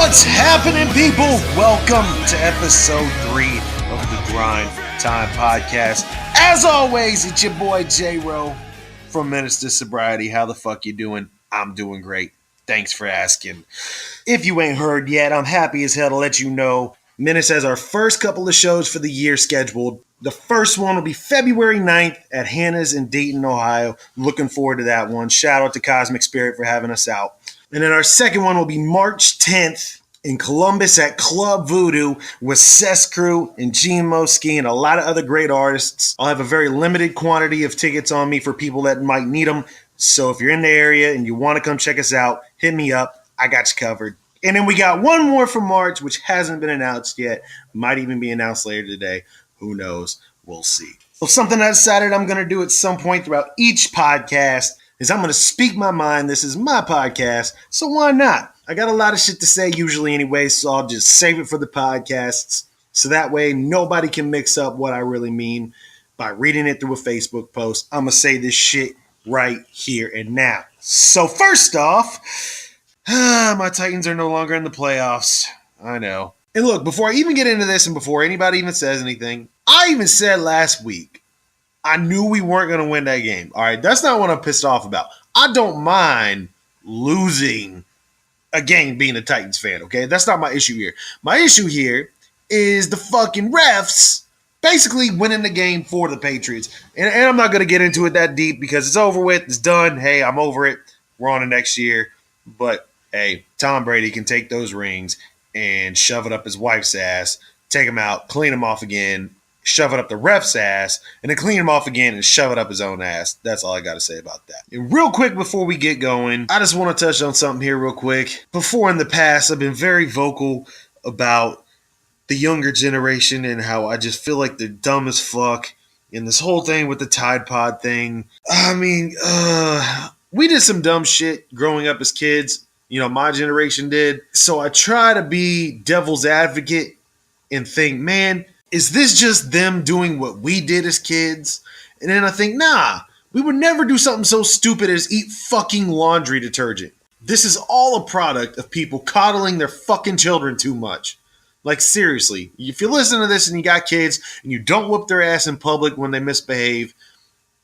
What's happening, people? Welcome to episode 3 of the Grind Time Podcast. As always, it's your boy J-Ro from Menace to Sobriety. How the fuck you doing? I'm doing great. Thanks for asking. If you ain't heard yet, I'm happy as hell to let you know Menace has our first couple of shows for the year scheduled. The first one will be February 9th at Hannah's in Dayton, Ohio. Looking forward to that one. Shout out to Cosmic Spirit for having us out. And then our second one will be March 10th in Columbus at Club Voodoo with Cess Crew and Gene Moski and a lot of other great artists. I'll have a very limited quantity of tickets on me for people that might need them. So if you're in the area and you want to come check us out, hit me up. I got you covered. And then we got one more for March, which hasn't been announced yet. Might even be announced later today. Who knows? We'll see. Well, something I decided I'm going to do at some point throughout each podcast is I'm going to speak my mind. This is my podcast, so why not? I got a lot of shit to say usually anyway, so I'll just save it for the podcasts. So that way nobody can mix up what I really mean by reading it through a Facebook post. I'm going to say this shit right here and now. So first off, my Titans are no longer in the playoffs. I know. And look, before I even get into this and before anybody even says anything, I even said last week, I knew we weren't going to win that game. All right, that's not what I'm pissed off about. I don't mind losing a game being a Titans fan, okay? That's not my issue here. My issue here is the fucking refs basically winning the game for the Patriots. And I'm not going to get into it that deep because it's over with. It's done. Hey, I'm over it. We're on to next year. But, hey, Tom Brady can take those rings and shove it up his wife's ass, take them out, clean them off again, shove it up the ref's ass, and then clean him off again and shove it up his own ass. That's all I got to say about that. And real quick before we get going, I just want to touch on something here real quick. Before in the past, I've been very vocal about the younger generation and how I just feel like they're dumb as fuck. And this whole thing with the Tide Pod thing. I mean, we did some dumb shit growing up as kids. You know, my generation did. So I try to be devil's advocate and think, man, is this just them doing what we did as kids? And then I think, nah, we would never do something so stupid as eat fucking laundry detergent. This is all a product of people coddling their fucking children too much. Like, seriously, if you listen to this and you got kids and you don't whoop their ass in public when they misbehave,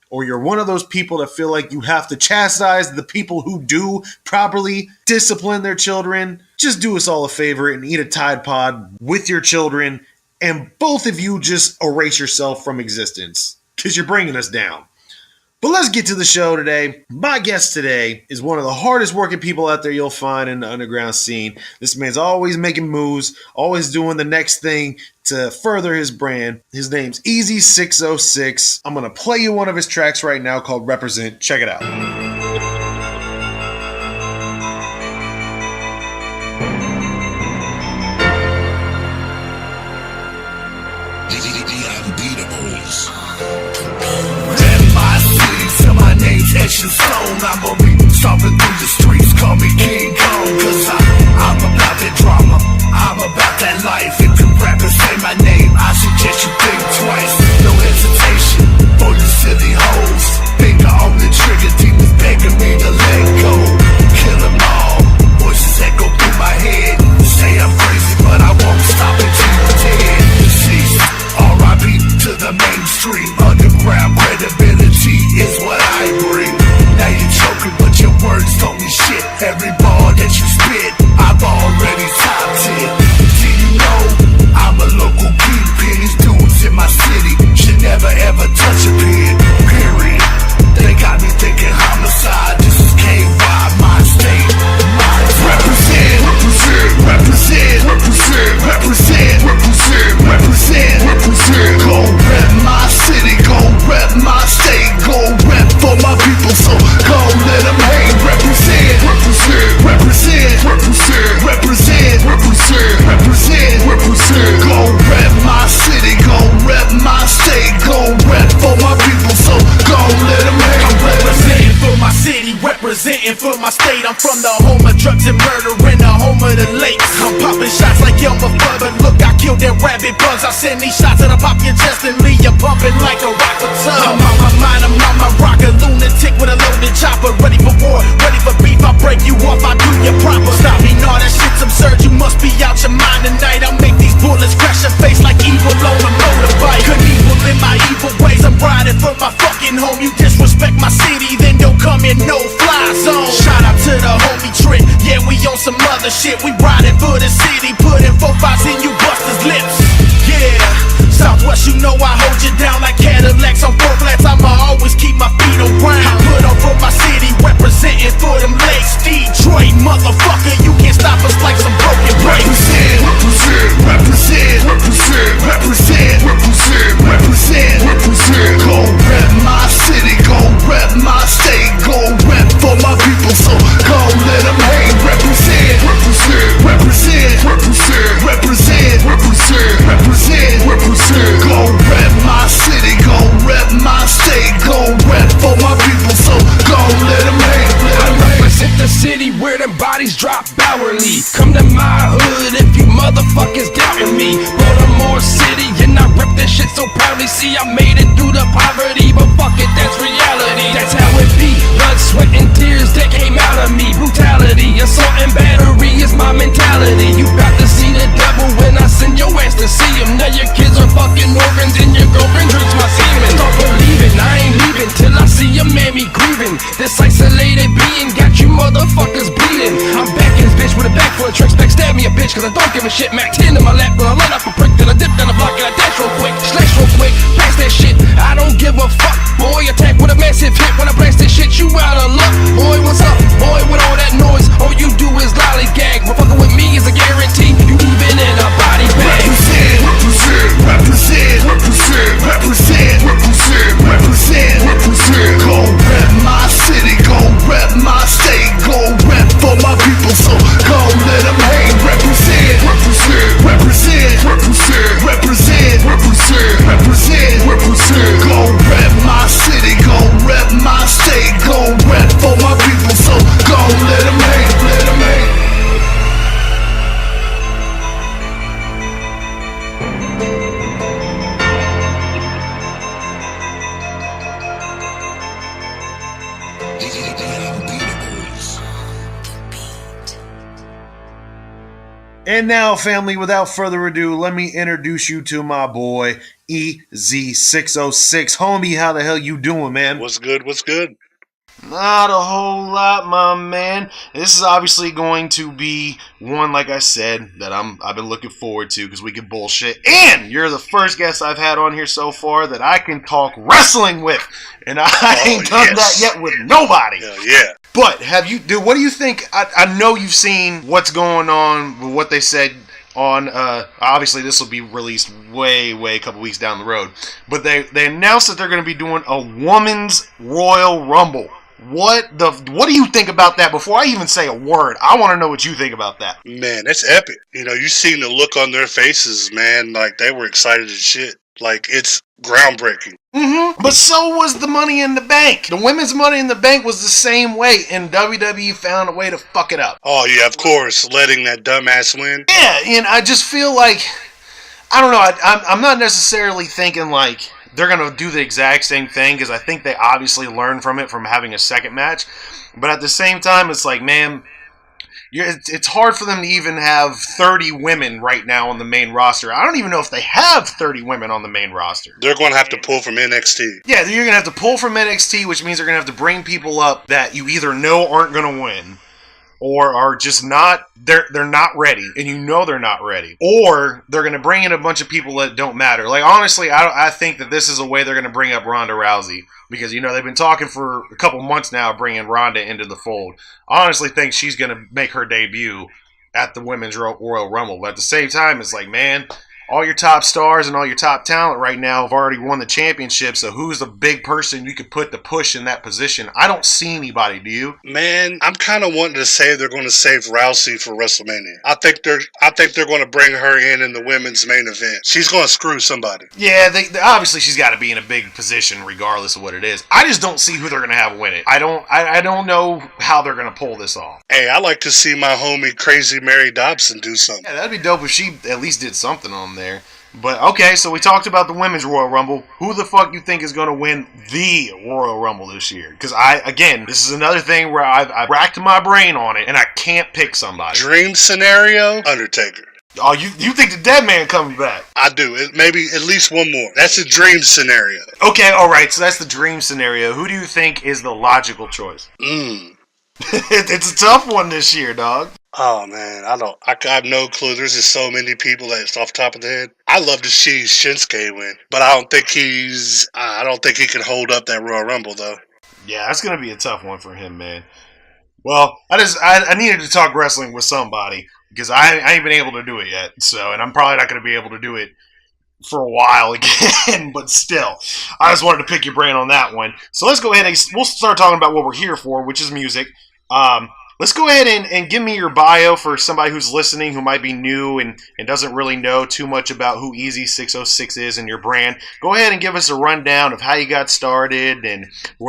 or you're one of those people that feel like you have to chastise the people who do properly discipline their children, just do us all a favor and eat a Tide Pod with your children. And both of you just erase yourself from existence because you're bringing us down. But let's get to the show today. My guest today is one of the hardest working people out there you'll find in the underground scene. This man's always making moves, always doing the next thing to further his brand. His name's Easy 606. I'm going to play you one of his tracks right now called Represent. Check it out. Etched in stone, I'ma be stomping through the streets, call me King Kong, cause I'm about that drama, I'm about that life. If the rappers say my name, I suggest you think twice. No hesitation for you silly hoes. Finger on the trigger, demons begging me to let go. Kill them all, voices echo through my head. Say I'm crazy, but I won't stop until you're dead. Deceased, R.I.P. to the mainstream. Underground credibility is what I bring. Now you're choking, but your words don't mean shit. Every bar that you spit, I've already topped it. Do you know I'm a local kingpin? These dudes in my city should never ever touch a pen. Period. They got me thinking homicide. This is KY, my state, my represent, represent, represent, represent, represent, represent, represent, represent. Go rep my city, go rep my state, go rep for my people. So go let them hate. Represent, represent, represent, represent, represent, represent, represent, represent. Go rep my city, go rep my state, go rep for my people. So go let them hate. I'm representing for my city, representing for my state. I'm from the home of drugs and murder and the home of the lakes. I'm popping shots like Elmer Fudd, but look, I killed that rabbit bugs. I send these shots and I pop your chest and leave you pumping like a rocket tub. I'm on my mind, I'm on my rocker, lunatic with a loaded chopper. Ready for war, ready for beef, I break you off, I do you proper. Stop me, no, that shit's absurd, you must other shit. We riding for the city, putting 4-5s in you busters' lips. Yeah, Southwest, you know I hold you down like Cadillacs on 4 flats. I'ma always keep my feet on ground. I put on for my city, representing for them lakes. Detroit, motherfucker, you can't stop us like some broken brakes. Represent, go rep my city, go rep my state, go rep for my people, so go let them hate. Represent, go rep my city, go rep my state, go rep for my people, so go let them hate. I represent the city where them bodies drop hourly. Come to my hood if you motherfuckers doubting me. Baltimore City, and I rep that shit so proudly. See, I made it through the poverty, but fuck it, that's reality. That's how it be. Blood, sweat, and tears that came out of me. Brutality, assault, and battery is my mentality. You got to see the devil when I send your ass to see him. Now your kids are fucking orphans, and your girlfriend drinks my semen. Start believing, I ain't leaving till I see your mammy grieving. This isolated being got you motherfuckers bleeding. I'm back in this bitch with a bag full of tricks. Backstab me a bitch, cause I don't give a shit. Mac 10 in my lap, when I run up a prick, then I dip down the block and I dash real quick. Slash real quick, pass that shit, I don't give a fuck. Boy, attack with a massive hit. When I blast this shit, you out of luck. Boy, what's up? Boy, with all that noise, all you do is lollygag. But fucking with me is a guarantee, you leaving in a body bag. Represent, go rep my city, go rep my state, go rep for my people, so go let them hate. Represent, go rep my city, go rep my state, go rep for my people, so go let them hate, let them hate. And now, family, without further ado, let me introduce you to my boy, Sixosix. Homie, how the hell you doing, man? What's good? What's good? Not a whole lot, my man. This is obviously going to be one, like I said, that I've been looking forward to because we can bullshit. And you're the first guest I've had on here so far that I can talk wrestling with, and I ain't done that yet with nobody. Hell yeah. But what do you think? I know you've seen what's going on with what they said on, obviously this will be released way a couple weeks down the road. But they announced that they're going to be doing a women's Royal Rumble. What do you think about that? Before I even say a word, I want to know what you think about that. Man, that's epic. You know, you seen the look on their faces, man. Like, they were excited as shit. Like, it's groundbreaking. But so was the Money in the Bank. The women's Money in the Bank was the same way, and WWE found a way to fuck it up. Oh, yeah, of course. Letting that dumbass win. Yeah, and I just feel like, I don't know, I'm not necessarily thinking like they're going to do the exact same thing, because I think they obviously learned from it from having a second match. But at the same time, it's like, man, it's hard for them to even have 30 women right now on the main roster. I don't even know if they have 30 women on the main roster. They're going to have to pull from NXT. Yeah, you're going to have to pull from NXT, which means they're going to have to bring people up that you either know aren't going to win, or are just not, they're not ready, and you know they're not ready. Or they're going to bring in a bunch of people that don't matter. Like, honestly, I think that this is a way they're going to bring up Ronda Rousey. Because, you know, they've been talking for a couple months now bringing Ronda into the fold. I honestly think she's going to make her debut at the Women's Royal Rumble. But at the same time, it's like, man, all your top stars and all your top talent right now have already won the championship, so who's the big person you could put to push in that position? I don't see anybody, do you? Man, I'm kind of wanting to say they're going to save Rousey for WrestleMania. I think they're going to bring her in the women's main event. She's going to screw somebody. Yeah, they obviously she's got to be in a big position regardless of what it is. I just don't see who they're going to have win it. I don't know how they're going to pull this off. Hey, I like to see my homie Crazy Mary Dobson do something. Yeah, that'd be dope if she at least did something on there. But, okay, so we talked about the Women's Royal Rumble. Who the fuck you think is going to win the Royal Rumble this year? Because, this is another thing where I've racked my brain on it, and I can't pick somebody. Dream scenario, Undertaker. Oh, you think the dead man coming back? I do. Maybe at least one more. That's a dream scenario. Okay, all right, so that's the dream scenario. Who do you think is the logical choice? Mmm. It's a tough one this year, dog. Oh man, I have no clue. There's just so many people that's off the top of the head. I love to see Shinsuke win, but I don't think I don't think he can hold up that Royal Rumble though. Yeah, that's gonna be a tough one for him, man. Well, I needed to talk wrestling with somebody because I ain't been able to do it yet. So, and I'm probably not gonna be able to do it for a while again, but still, I just wanted to pick your brain on that one. So let's go ahead and we'll start talking about what we're here for, which is music. Let's go ahead and give me your bio for somebody who's listening who might be new and doesn't really know too much about who Easy 606 is and your brand. Go ahead and give us a rundown of how you got started and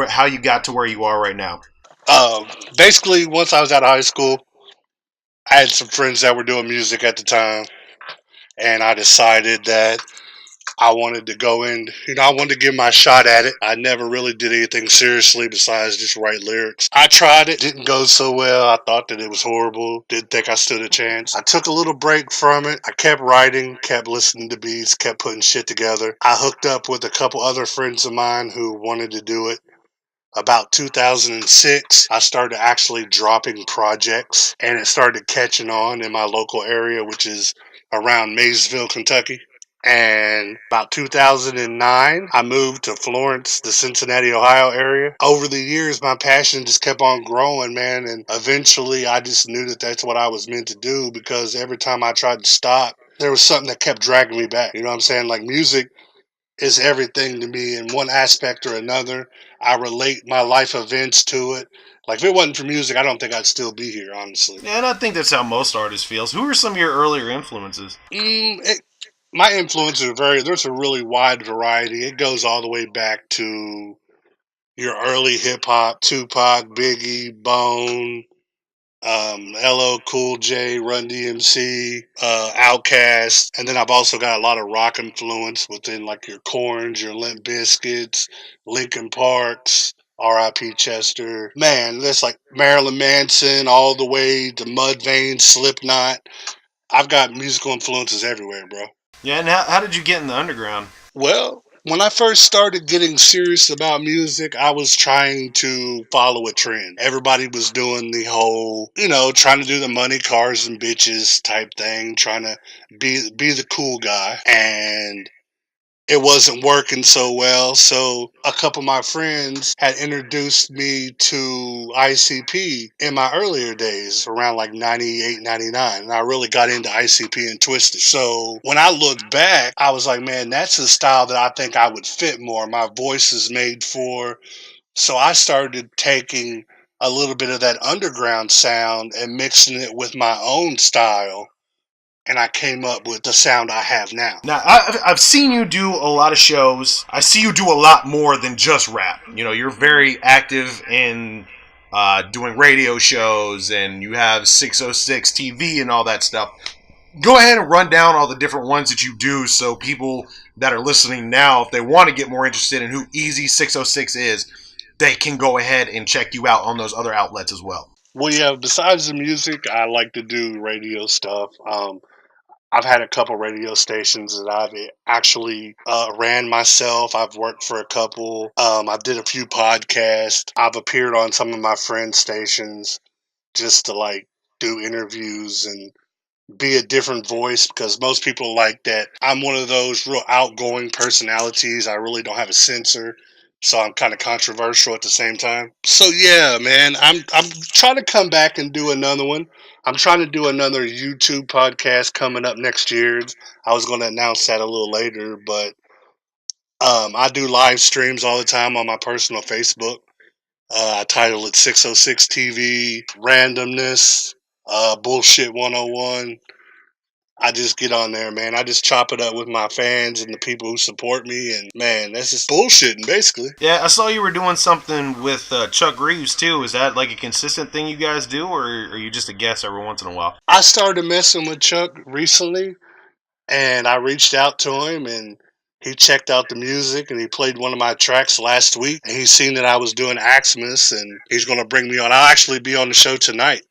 how you got to where you are right now. Um, Basically, once I was out of high school, I had some friends that were doing music at the time, and I decided that I wanted to go in, I wanted to give my shot at it. I never really did anything seriously besides just write lyrics. I tried it, didn't go so well. I thought that it was horrible, didn't think I stood a chance. I took a little break from it. I kept writing, kept listening to beats, kept putting shit together. I hooked up with a couple other friends of mine who wanted to do it. About 2006, I started actually dropping projects, and it started catching on in my local area, which is around Maysville, Kentucky. And about 2009, I moved to Florence, the Cincinnati, Ohio area. Over the years, my passion just kept on growing, man. And eventually, I just knew that that's what I was meant to do because every time I tried to stop, there was something that kept dragging me back. You know what I'm saying? Like music is everything to me in one aspect or another. I relate my life events to it. Like if it wasn't for music, I don't think I'd still be here, honestly. Yeah, and I think that's how most artists feels. Who are some of your earlier influences? My influences are there's a really wide variety. It goes all the way back to your early hip hop, Tupac, Biggie, Bone, LL Cool J, Run DMC, Outkast, and then I've also got a lot of rock influence within like your Corns, your Limp Bizkits, Linkin Parks, R.I.P. Chester. Man, that's like Marilyn Manson all the way to Mudvayne, Slipknot. I've got musical influences everywhere, bro. Yeah, and how did you get in the underground? Well, when I first started getting serious about music, I was trying to follow a trend. Everybody was doing the whole, trying to do the money, cars, and bitches type thing, trying to be the cool guy. And it wasn't working so well. So a couple of my friends had introduced me to ICP in my earlier days, around like 98, 99. And I really got into ICP and Twisted. So when I looked back, I was like, man, that's a style that I think I would fit more. My voice is made for. So I started taking a little bit of that underground sound and mixing it with my own style, and I came up with the sound I have now. Now, I've seen you do a lot of shows. I see you do a lot more than just rap. You know, you're very active in doing radio shows, and you have 606 TV and all that stuff. Go ahead and run down all the different ones that you do so people that are listening now, if they want to get more interested in who Easy 606 is, they can go ahead and check you out on those other outlets as well. Well, yeah, besides the music, I like to do radio stuff. I've had a couple radio stations that I've actually ran myself. I've worked for a couple. I did a few podcasts. I've appeared on some of my friends' stations just to like do interviews and be a different voice because most people like that. I'm one of those real outgoing personalities. I really don't have a censor, so I'm kind of controversial at the same time. So yeah, man, I'm trying to come back and do another one. I'm trying to do another YouTube podcast coming up next year. I was going to announce that a little later, but I do live streams all the time on my personal Facebook. I title it 606 TV, Randomness, Bullshit 101. I just get on there, man. I just chop it up with my fans and the people who support me, and man, that's just bullshitting, basically. Yeah, I saw you were doing something with Chuck Reeves too. Is that like a consistent thing you guys do, or are you just a guest every once in a while? I started messing with Chuck recently, and I reached out to him, and he checked out the music, and he played one of my tracks last week, and he's seen that I was doing Axmas, and he's going to bring me on. I'll actually be on the show tonight.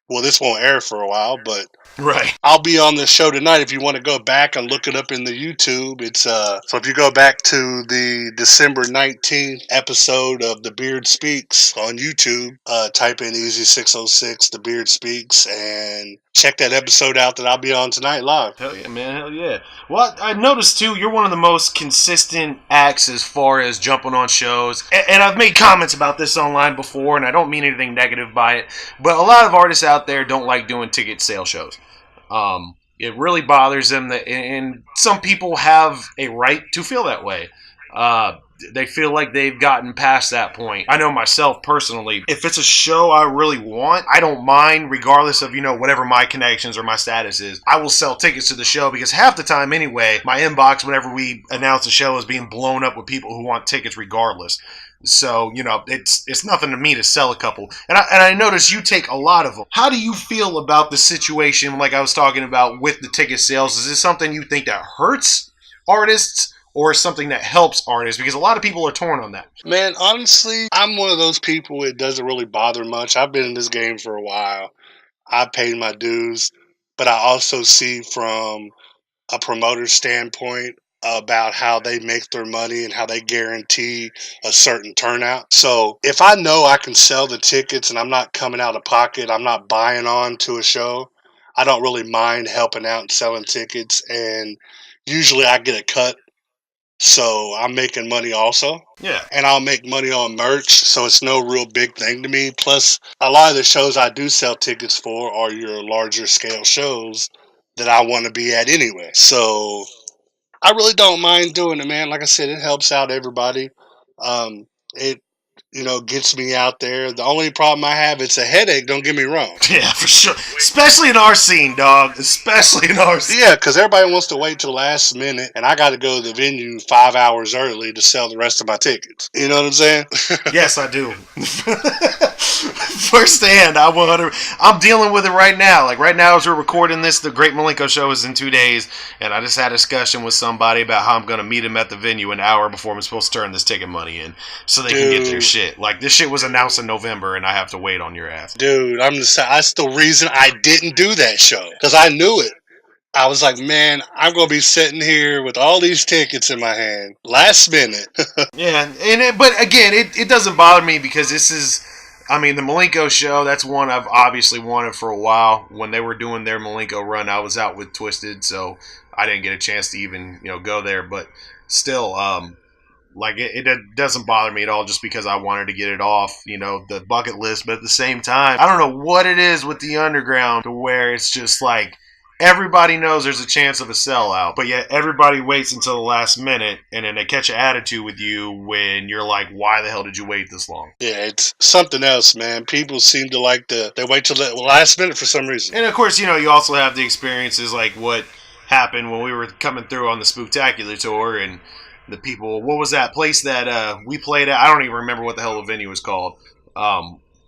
Well, this won't air for a while, but Right. I'll be on the show tonight if you want to go back and look it up in the YouTube. It's so if you go back to the December 19th episode of The Beard Speaks on YouTube, type in Easy 606 The Beard Speaks and check that episode out that I'll be on tonight live. Hell yeah, man. Hell yeah. Well, I noticed too, you're one of the most consistent acts as far as jumping on shows. And I've made comments about this online before, and I don't mean anything negative by it. But a lot of artists out there don't like doing ticket sale shows. It really bothers them that, and some people have a right to feel that way. They feel like they've gotten past that point. I know myself personally, if it's a show I really want, I don't mind, regardless of, whatever my connections or my status is. I will sell tickets to the show because half the time anyway, my inbox, whenever we announce a show, is being blown up with people who want tickets regardless. So, it's nothing to me to sell a couple. And I notice you take a lot of them. How do you feel about the situation, like I was talking about, with the ticket sales? Is this something you think that hurts artists or something that helps artists? Because a lot of people are torn on that. Man, honestly, I'm one of those people it doesn't really bother much. I've been in this game for a while. I paid my dues. But I also see from a promoter standpoint about how they make their money and how they guarantee a certain turnout. So if I know I can sell the tickets and I'm not coming out of pocket, I'm not buying on to a show, I don't really mind helping out and selling tickets. And usually I get a cut. So I'm making money also. Yeah. And I'll make money on merch, so it's no real big thing to me. Plus, a lot of the shows I do sell tickets for are your larger scale shows that I want to be at anyway. So I really don't mind doing it, man. Like I said, it helps out everybody. It gets me out there. The only problem I have, it's a headache, don't get me wrong. Yeah, for sure. Especially in our scene, dog. Especially in our scene. Yeah, because everybody wants to wait till the last minute, and I got to go to the venue 5 hours early to sell the rest of my tickets. You know what I'm saying? Yes, I do. Firsthand, I'm dealing with it right now. Like right now, as we're recording this, the Great Malenko show is in 2 days, and I just had a discussion with somebody about how I'm going to meet him at the venue an hour before I'm supposed to turn this ticket money in, so they can get their shit. Like this shit was announced in November, and I have to wait on your ass. Dude, that's the reason I didn't do that show, because I knew it. I was like, man, I'm going to be sitting here with all these tickets in my hand last minute. Yeah, but again, it doesn't bother me because this is, the Malenko show, that's one I've obviously wanted for a while. When they were doing their Malenko run, I was out with Twisted, so I didn't get a chance to even, go there. But still, it doesn't bother me at all just because I wanted to get it off, the bucket list. But at the same time, I don't know what it is with the underground to where it's just like, everybody knows there's a chance of a sellout, but yet everybody waits until the last minute, and then they catch an attitude with you when you're like, why the hell did you wait this long? Yeah, it's something else, man. People seem to they wait till the last minute for some reason. And of course, you also have the experiences like what happened when we were coming through on the Spooktacular tour, and the people, what was that place that we played at? I don't even remember what the hell the venue was called.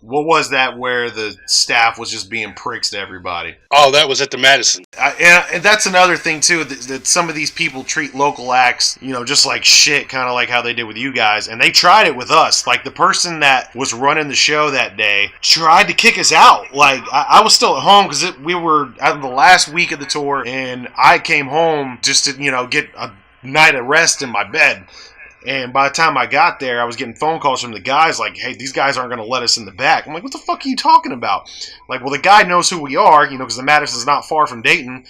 What was that where the staff was just being pricks to everybody? Oh, that was at the Madison. And that's another thing, too, that some of these people treat local acts, just like shit, kind of like how they did with you guys. And they tried it with us. Like, the person that was running the show that day tried to kick us out. Like, I was still at home because we were out of the last week of the tour, and I came home just to, get a night of rest in my bed. And by the time I got there, I was getting phone calls from the guys like, hey, these guys aren't going to let us in the back. I'm like, what the fuck are you talking about? Like, well, the guy knows who we are, because the Madison's not far from Dayton,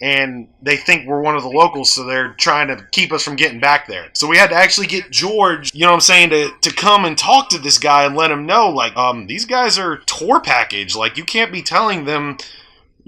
and they think we're one of the locals, so they're trying to keep us from getting back there. So we had to actually get George, to come and talk to this guy and let him know, like, these guys are tour package. Like, you can't be telling them,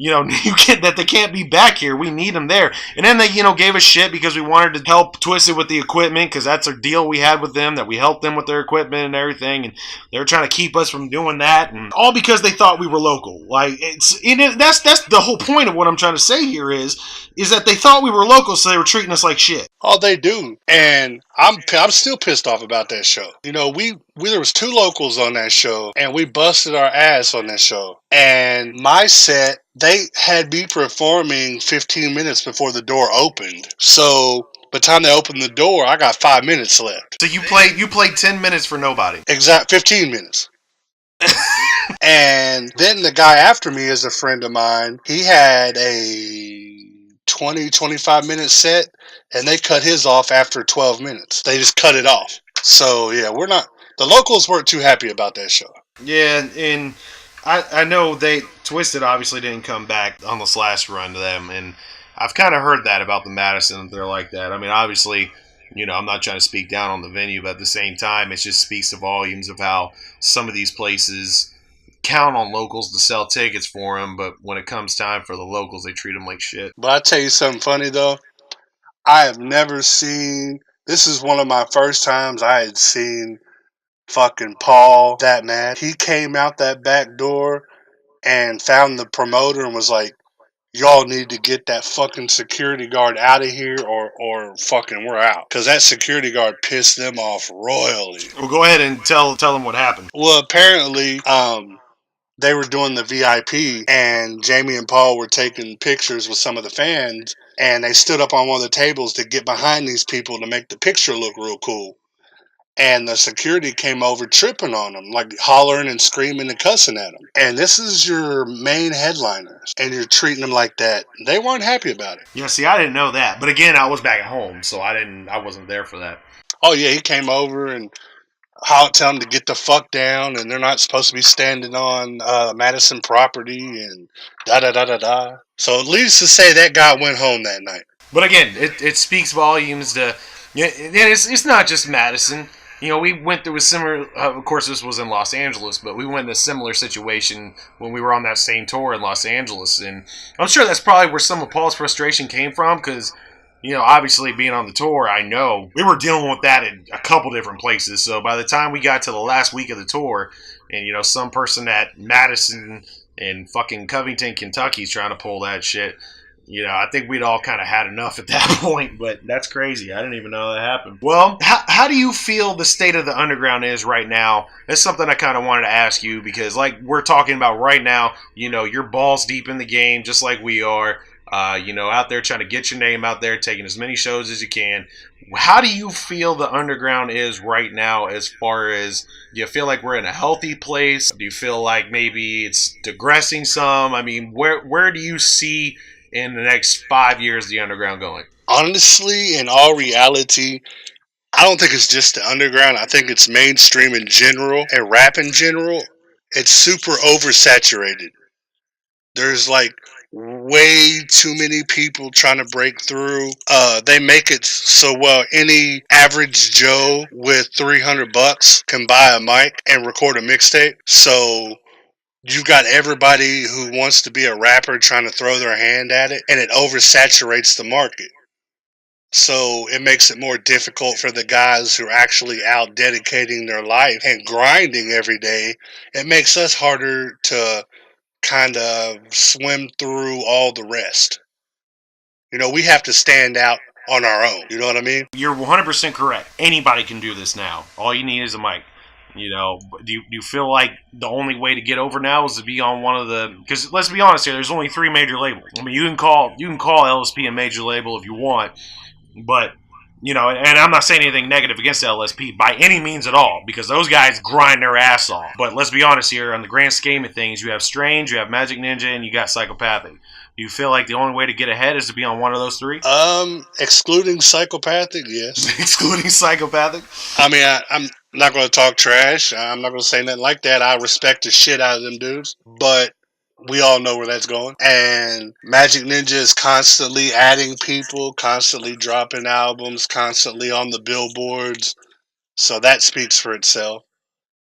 that they can't be back here. We need them there. And then they, gave us shit because we wanted to help Twisted with the equipment because that's a deal we had with them, that we helped them with their equipment and everything. And they were trying to keep us from doing that. And all because they thought we were local. Like, that's the whole point of what I'm trying to say here is that they thought we were local, so they were treating us like shit. Oh, they do. And I'm still pissed off about that show. There was 2 locals on that show, and we busted our ass on that show. And my set, they had me performing 15 minutes before the door opened. So by the time they opened the door, I got 5 minutes left. So you played 10 minutes for nobody. Exact 15 minutes. And then the guy after me is a friend of mine. He had a 25 minute set, and they cut his off after 12 minutes. They just cut it off. So, yeah, the locals weren't too happy about that show. Yeah, and I know Twisted obviously didn't come back on this last run to them, and I've kind of heard that about the Madison. They're like that. I mean, obviously, I'm not trying to speak down on the venue, but at the same time, it just speaks to volumes of how some of these places count on locals to sell tickets for them, but when it comes time for the locals, they treat them like shit. But I'll tell you something funny, though. I have never seen. This is one of my first times I had seen fucking Paul that mad. He came out that back door and found the promoter and was like, y'all need to get that fucking security guard out of here or fucking we're out. Because that security guard pissed them off royally. Well, go ahead and tell them what happened. Well, apparently, they were doing the VIP, and Jamie and Paul were taking pictures with some of the fans, and they stood up on one of the tables to get behind these people to make the picture look real cool. And the security came over tripping on them, like hollering and screaming and cussing at them. And this is your main headliners, and you're treating them like that. They weren't happy about it. Yeah, see, I didn't know that. But again, I was back at home, so I wasn't there for that. Oh, yeah, he came over and tell them to get the fuck down, and they're not supposed to be standing on Madison property, and da-da-da-da-da. So at least to say that guy went home that night. But again, it speaks volumes to... It's not just Madison. We went through a similar... of course, this was in Los Angeles, but we went in a similar situation when we were on that same tour in Los Angeles. And I'm sure that's probably where some of Paul's frustration came from, because, obviously being on the tour, I know we were dealing with that in a couple different places. So by the time we got to the last week of the tour, and, some person at Madison and fucking Covington, Kentucky is trying to pull that shit... I think we'd all kind of had enough at that point, but that's crazy. I didn't even know that happened. Well, how do you feel the state of the underground is right now? That's something I kind of wanted to ask you, because like we're talking about right now, you're balls deep in the game, just like we are, out there trying to get your name out there, taking as many shows as you can. How do you feel the underground is right now, as far as, do you feel like we're in a healthy place? Do you feel like maybe it's digressing some? I mean, where do you see in the next 5 years the underground going? Honestly, in all reality, I don't think it's just the underground. I think it's mainstream in general and rap in general. It's super oversaturated. There's like way too many people trying to break through. They make it so any average Joe with $300 can buy a mic and record a mixtape. So you've got everybody who wants to be a rapper trying to throw their hand at it, and it oversaturates the market. So it makes it more difficult for the guys who are actually out dedicating their life and grinding every day. It makes us harder to kind of swim through all the rest. We have to stand out on our own. You know what I mean? You're 100% correct. Anybody can do this now. All you need is a mic. Do you feel like the only way to get over now is to be on one of the... Because let's be honest here, there's only 3 major labels. I mean, you can call LSP a major label if you want, but, and I'm not saying anything negative against LSP by any means at all, because those guys grind their ass off. But let's be honest here, on the grand scheme of things, you have Strange, you have Magic Ninja, and you got Psychopathic. Do you feel like the only way to get ahead is to be on one of those 3? Excluding Psychopathic, yes. Excluding Psychopathic? I mean, I'm not going to talk trash. I'm not going to say nothing like that. I respect the shit out of them dudes. But we all know where that's going. And Magic Ninja is constantly adding people, constantly dropping albums, constantly on the billboards. So that speaks for itself.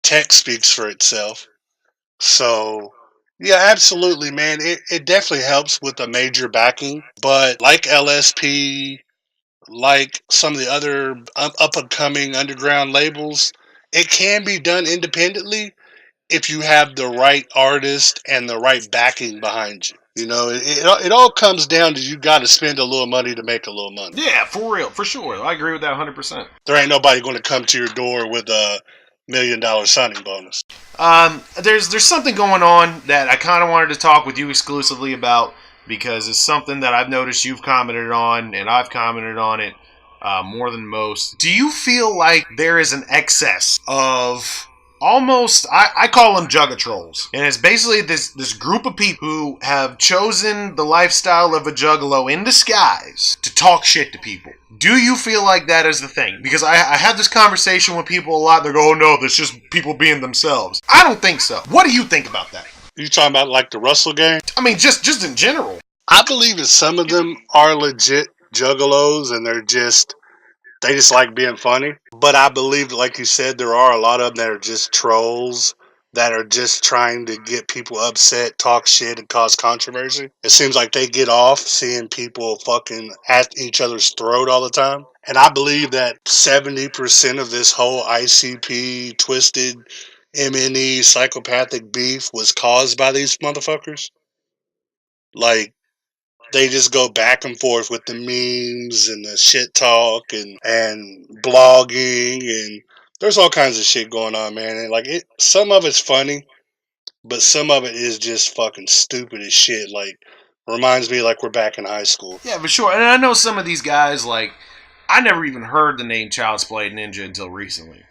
Tech speaks for itself. So, yeah, absolutely, man. It definitely helps with a major backing. But like LSP, like some of the other up-and-coming underground labels, it can be done independently if you have the right artist and the right backing behind you. It all comes down to you got to spend a little money to make a little money. Yeah, for real, for sure. I agree with that 100%. There ain't nobody going to come to your door with a $1 million signing bonus. There's something going on that I kind of wanted to talk with you exclusively about, because it's something that I've noticed you've commented on, and I've commented on it more than most. Do you feel like there is an excess of almost, I call them Juggatrolls. And it's basically this group of people who have chosen the lifestyle of a juggalo in disguise to talk shit to people. Do you feel like that is the thing? Because I have this conversation with people a lot. They go, oh no, that's just people being themselves. I don't think so. What do you think about that? You talking about like the Russell gang? I mean, just in general. I believe that some of them are legit juggalos and they just like being funny. But I believe, like you said, there are a lot of them that are just trolls that are just trying to get people upset, talk shit, and cause controversy. It seems like they get off seeing people fucking at each other's throat all the time. And I believe that 70% of this whole ICP, twisted, MNE, psychopathic beef was caused by these motherfuckers. Like, they just go back and forth with the memes and the shit talk and blogging, and there's all kinds of shit going on, man. And like some of it's funny, but some of it is just fucking stupid as shit. Like, reminds me like we're back in high school. Yeah, for sure. And I know some of these guys, like, I never even heard the name Child's Play Ninja until recently.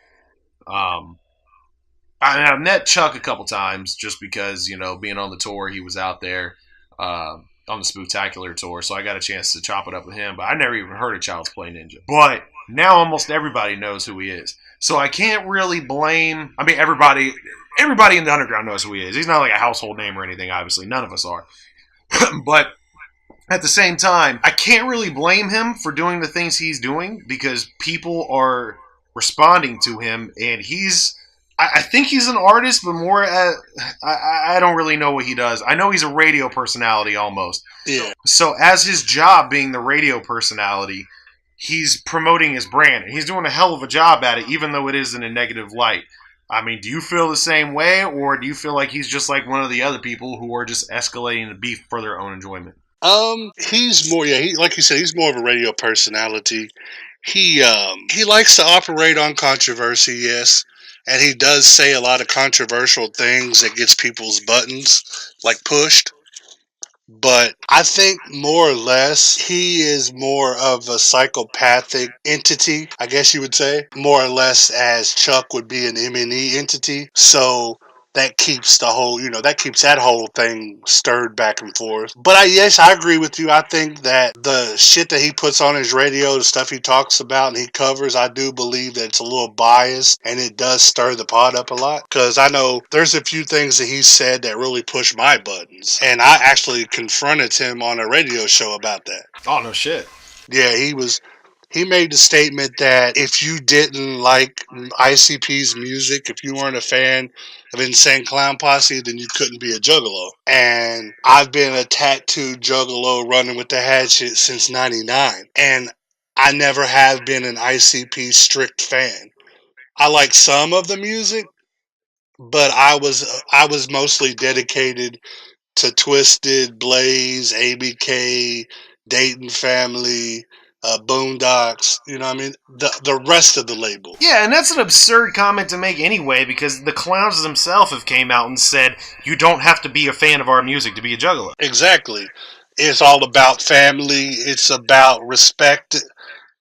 I've met Chuck a couple times just because, you know, being on the tour, he was out there on the Spooktacular tour, so I got a chance to chop it up with him, but I never even heard of Child's Play Ninja. But now almost everybody knows who he is. So I can't really blame, I mean, everybody in the underground knows who he is. He's not like a household name or anything, obviously. None of us are. But at the same time, I can't really blame him for doing the things he's doing because people are responding to him, and I think he's an artist, but more I don't really know what he does. I know he's a radio personality almost. Yeah. So as his job being the radio personality, he's promoting his brand, and he's doing a hell of a job at it, even though it is in a negative light. I mean, do you feel the same way, or do you feel like he's just like one of the other people who are just escalating the beef for their own enjoyment? He's more, like you said, he's more of a radio personality. He likes to operate on controversy, yes, and he does say a lot of controversial things that gets people's buttons like pushed. But I think more or less he is more of a psychopathic entity, I guess you would say, more or less as Chuck would be an M&E entity. So that keeps that keeps that whole thing stirred back and forth. But yes, I agree with you. I think that the shit that he puts on his radio, the stuff he talks about and he covers, I do believe that it's a little biased and it does stir the pot up a lot. Because I know there's a few things that he said that really push my buttons. And I actually confronted him on a radio show about that. Oh, no shit. Yeah, he made the statement that if you didn't like ICP's music, if you weren't a fan of Insane Clown Posse, then you couldn't be a juggalo. And I've been a tattooed juggalo running with the hatchet since 99. And I never have been an ICP strict fan. I like some of the music, but I was mostly dedicated to Twisted, Blaze, ABK, Dayton Family, Boondocks, you know what I mean? The rest of the label. Yeah, and that's an absurd comment to make anyway, because the clowns themselves have came out and said, you don't have to be a fan of our music to be a juggalo. Exactly. It's all about family. It's about respect.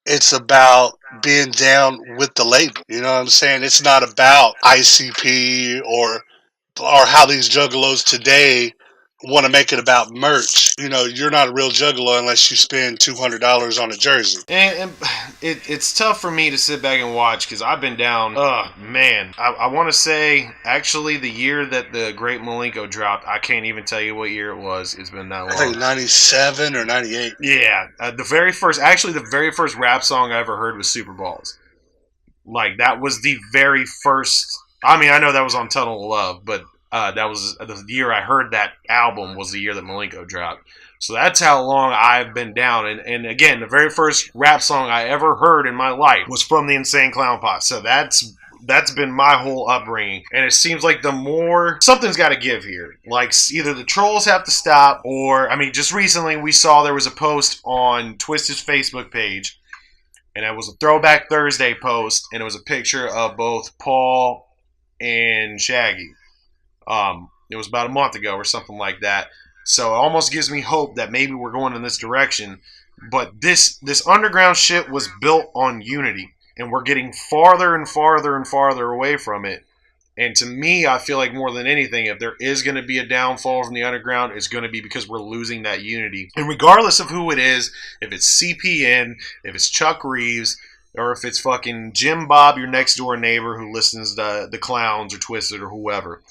It's about being down with the label. You know what I'm saying? It's not about ICP or how these juggalos today want to make it about merch. You know, you're not a real juggalo unless you spend $200 on a jersey. And it's tough for me to sit back and watch because I've been down. Man. I want to say, actually, the year that the Great Malenko dropped, I can't even tell you what year it was. It's been that long. I think 97 or 98. Yeah. The very first rap song I ever heard was Super Balls. Like, that was the very first. I mean, I know that was on Tunnel of Love, but that was the year I heard that album was the year that Malenko dropped. So that's how long I've been down. And again, the very first rap song I ever heard in my life was from the Insane Clown Posse. So that's been my whole upbringing. And it seems like something's got to give here. Like, either the trolls have to stop, or, I mean, just recently we saw there was a post on Twisted's Facebook page, and it was a Throwback Thursday post, and it was a picture of both Paul and Shaggy. It was about a month ago or something like that. So it almost gives me hope that maybe we're going in this direction. But this underground shit was built on unity, and we're getting farther and farther and farther away from it. And to me, I feel like more than anything, if there is going to be a downfall from the underground, it's going to be because we're losing that unity. And regardless of who it is, if it's CPN, if it's Chuck Reeves, or if it's fucking Jim Bob, your next door neighbor who listens to the Clowns or Twisted or whoever,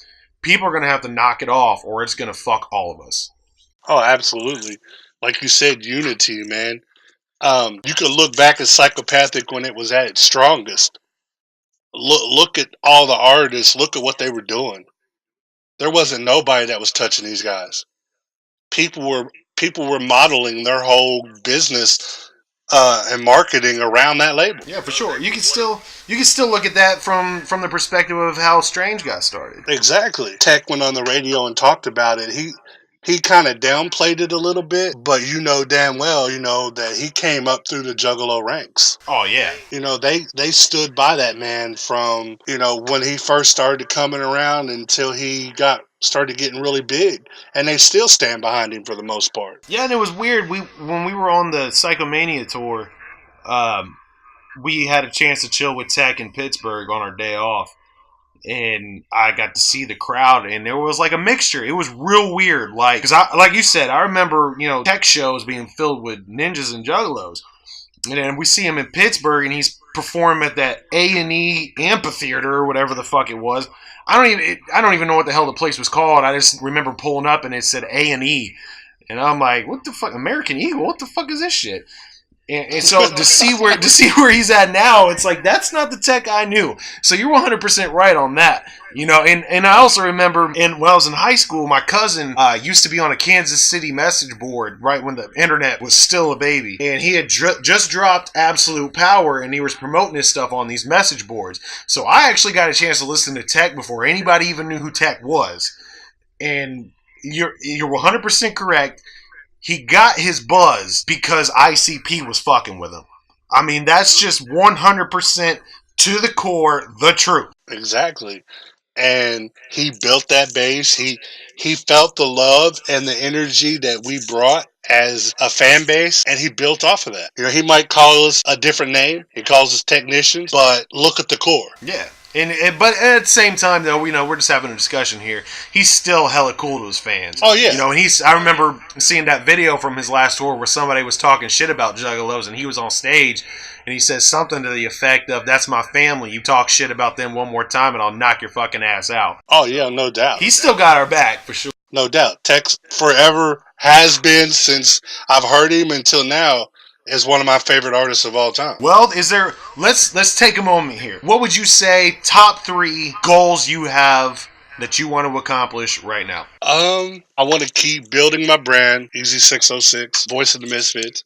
people are going to have to knock it off or it's going to fuck all of us. Oh, absolutely. Like you said, unity, man. You could look back at Psychopathic when it was at its strongest. Look at all the artists. Look at what they were doing. There wasn't nobody that was touching these guys. People were modeling their whole business and marketing around that label. Yeah, for sure. You can still look at that from the perspective of how Strange got started. Exactly. Tech went on the radio and talked about it. He kind of downplayed it a little bit, but you know damn well, that he came up through the Juggalo ranks. Oh yeah. They stood by that man from, when he first started coming around until he started getting really big. And they still stand behind him for the most part. Yeah, and it was weird. When we were on the Psychomania tour, we had a chance to chill with Tech in Pittsburgh on our day off. And I got to see the crowd, and there was like a mixture. It was real weird, because like you said, I remember Tech shows being filled with ninjas and juggalos, and then we see him in Pittsburgh, and he's performing at that A&E amphitheater or whatever the fuck it was. I don't even know what the hell the place was called. I just remember pulling up and it said A&E, and I'm like, what the fuck, American Eagle? What the fuck is this shit? And so to see where he's at now, it's like that's not the Tech I knew. So you're 100% right on that. And I also remember when I was in high school, my cousin used to be on a Kansas City message board right when the internet was still a baby, and he had just dropped Absolute Power, and he was promoting his stuff on these message boards. So I actually got a chance to listen to Tech before anybody even knew who Tech was. And you're 100% correct. He got his buzz because ICP was fucking with him. I mean, that's just 100% to the core the truth. Exactly. And he built that base. He felt the love and the energy that we brought as a fan base, and he built off of that. He might call us a different name. He calls us technicians, but look at the core. Yeah. But at the same time, though, we're just having a discussion here. He's still hella cool to his fans. Oh, yeah. And I remember seeing that video from his last tour where somebody was talking shit about Juggalos, and he was on stage, and he says something to the effect of, "That's my family. You talk shit about them one more time, and I'll knock your fucking ass out." Oh, yeah, no doubt. He's still got our back, for sure. No doubt. Tex forever has been, since I've heard him until now, is one of my favorite artists of all time. Well, let's take a moment here. What would you say top 3 goals you have that you want to accomplish right now? I want to keep building my brand, Easy 606, Voice of the Misfits.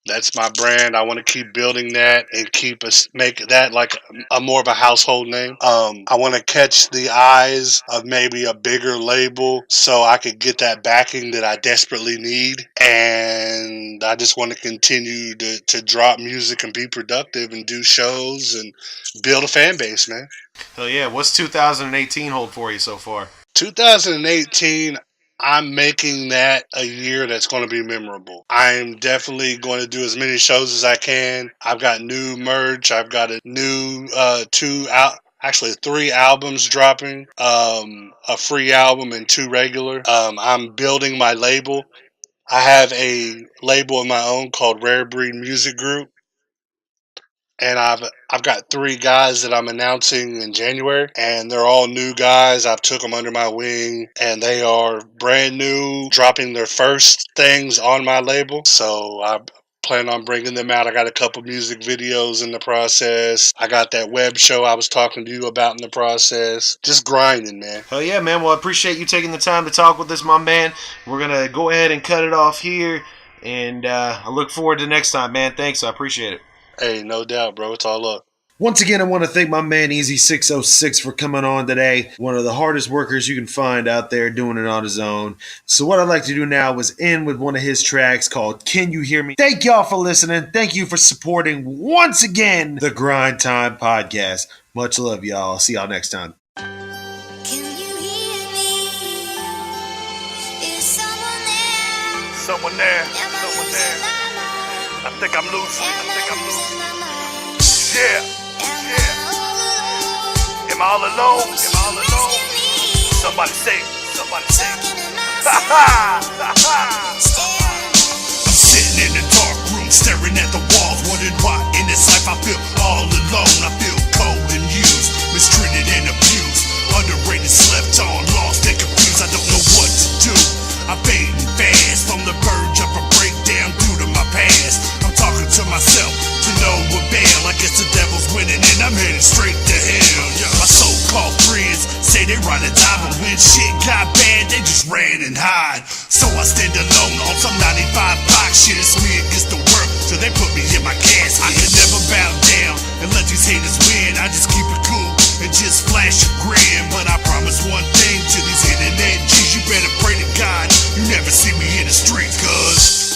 That's my brand. I want to keep building that and make that like a more of a household name. I want to catch the eyes of maybe a bigger label so I could get that backing that I desperately need. And I just want to continue to drop music and be productive and do shows and build a fan base, man. Hell yeah. What's 2018 hold for you so far? 2018, I'm making that a year that's going to be memorable. I'm definitely going to do as many shows as I can. I've got new merch. I've got a new 3 albums dropping, a free album and 2 regular. I'm building my label. I have a label of my own called Rare Breed Music Group. And I've got 3 guys that I'm announcing in January, and they're all new guys. I've took them under my wing, and they are brand new, dropping their first things on my label. So I plan on bringing them out. I got a couple music videos in the process. I got that web show I was talking to you about in the process. Just grinding, man. Hell yeah, man. Well, I appreciate you taking the time to talk with us, my man. We're going to go ahead and cut it off here, and I look forward to next time, man. Thanks. I appreciate it. Hey, no doubt, bro. It's all up. Once again, I want to thank my man Easy 606 for coming on today. One of the hardest workers you can find out there doing it on his own. So what I'd like to do now is end with one of his tracks called Can You Hear Me? Thank y'all for listening. Thank you for supporting, once again, the Grind Time Podcast. Much love, y'all. I'll see y'all next time. Someone there. I think I'm losing. Yeah. In Am I all alone? Am I all alone? Somebody say, somebody say. I'm sitting in the dark room, staring at the walls, wondering why in this life I feel all alone. I feel cold and used, mistreated and abused, underrated, slept on, lost and confused. I don't know what to do. I'm fading fast, from the verge of a breakdown due to my past. I'm talking to myself to no avail. I guess the devil's winning and I'm headed straight to hell. My so-called friends say they ride or die, but when shit got bad, they just ran and hide. So I stand alone on some 95 block shit. It's me against the world, till they put me in my casket. I can never bow down and let these haters win. I just keep it cool and just flash a grin. But I promise one thing to these internet G's: you better pray to God you never see me in the street, cuz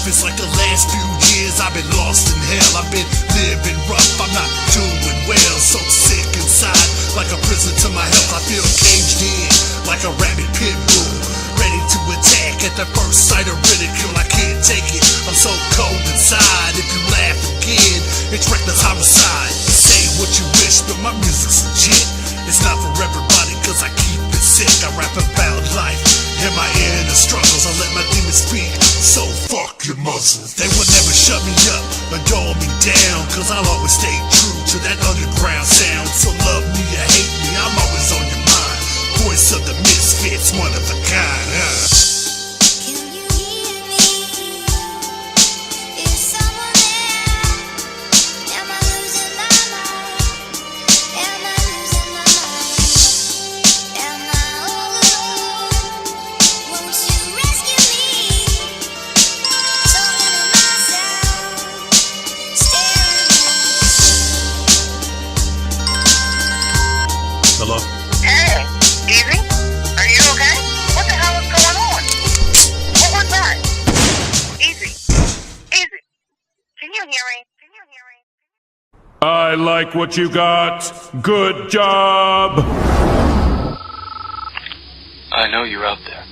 it's like the last few years I've been lost in hell. I've been living rough, I'm not doing well. So sick inside, like a prison to my health. I feel caged in, like a rabid pit bull, ready to attack at the first sight of ridicule. I can't take it, I'm so cold inside. If you laugh again, it's reckless homicide. Say what you wish, but my music's legit. It's not for everybody, cause I keep it sick. I rap about life and my inner struggles. I let my demons speak, so fuck your muzzle. They will never shut me up or dull me down, cause I'll always stay true to that underground sound. So love me or hate me, I'm always on your mind. Voice of the misfits, one of a kind, Hello? Hey, Easy? Are you okay? What the hell is going on? What was that? Easy. Easy. Can you hear me? Can you hear me? I like what you got. Good job. I know you're out there.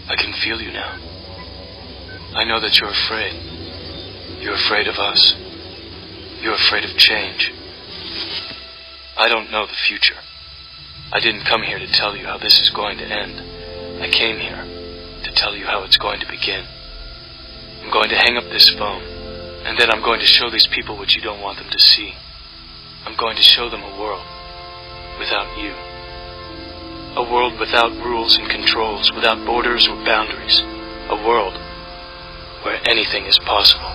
I can feel you now. I know that you're afraid. You're afraid of us. You're afraid of change. I don't know the future. I didn't come here to tell you how this is going to end. I came here to tell you how it's going to begin. I'm going to hang up this phone, and then I'm going to show these people what you don't want them to see. I'm going to show them a world without you. A world without rules and controls, without borders or boundaries. A world where anything is possible.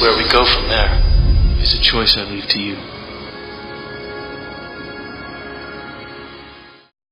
Where we go from there is a choice I leave to you.